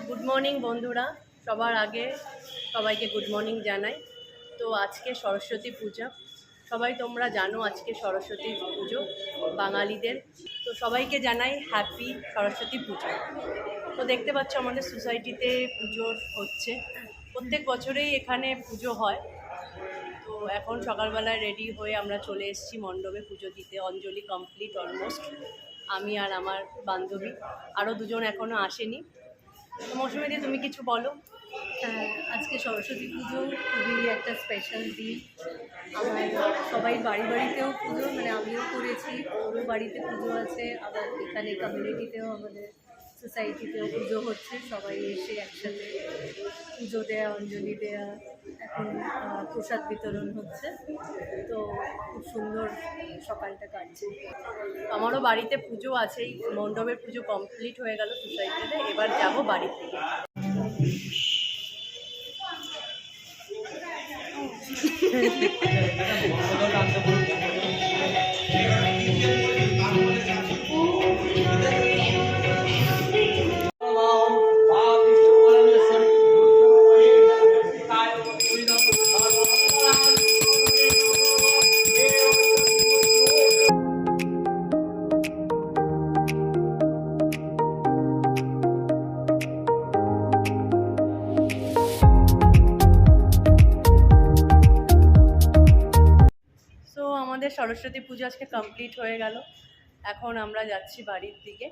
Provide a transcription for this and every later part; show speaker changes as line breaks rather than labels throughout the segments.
Good morning বন্ধুরা, সবার আগে সবাইকে গুড মর্নিং জানাই। তো আজকে সরস্বতী পূজা, সবাই তোমরা জানো আজকে সরস্বতী পুজো বাঙালিদের। তো সবাইকে জানাই হ্যাপি সরস্বতী পুজো। তো দেখতে পাচ্ছ আমাদের সোসাইটিতে পুজো হচ্ছে, প্রত্যেক বছরেই এখানে পুজো হয়। তো এখন সকালবেলায় রেডি হয়ে আমরা চলে এসেছি মণ্ডপে পুজো দিতে। অঞ্জলি কমপ্লিট অলমোস্ট, আমি আর আমার বান্ধবী, আরও দুজন এখনও আসেনি। মৌসুমী দি, তুমি কিছু বলো।
হ্যাঁ, আজকে সরস্বতী পুজো খুবই একটা স্পেশাল দিন। আমার সবাই বাড়িতেও পুজো, মানে আমিও করেছি, ওরও বাড়িতে পুজো আছে, আবার এখানে কমিউনিটিতেও আমাদের সোসাইটিতেও পুজো হচ্ছে। সবাই এসে একসাথে পুজো দেয়া, অঞ্জলি দেয়া, এখন প্রসাদ বিতরণ হচ্ছে। তো খুব সুন্দর সকালটা কাটছে।
আমারও বাড়িতে পুজো আছে, এই মণ্ডপের পুজো কমপ্লিট হয়ে গেল সোসাইটিতে, এবার যাব বাড়ি থেকে। আমাদের সরস্বতী পুজো আজকে কমপ্লিট হয়ে গেল, এখন আমরা যাচ্ছি বাড়ির দিকে।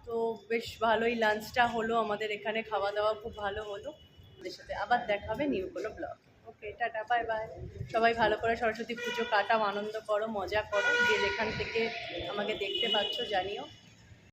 তো বেশ ভালোই লাঞ্চটা হলো আমাদের এখানে, খাওয়া দাওয়া খুব ভালো হলো। আমাদের সাথে আবার দেখা হবে নিউ কোনো ব্লগ। ওকে, টাটা, বাই বাই। সবাই ভালো করে সরস্বতী পুজো কাটাও, আনন্দ করো, মজা করো। যে যেখান থেকে আমাকে দেখতে পাচ্ছ জানিও।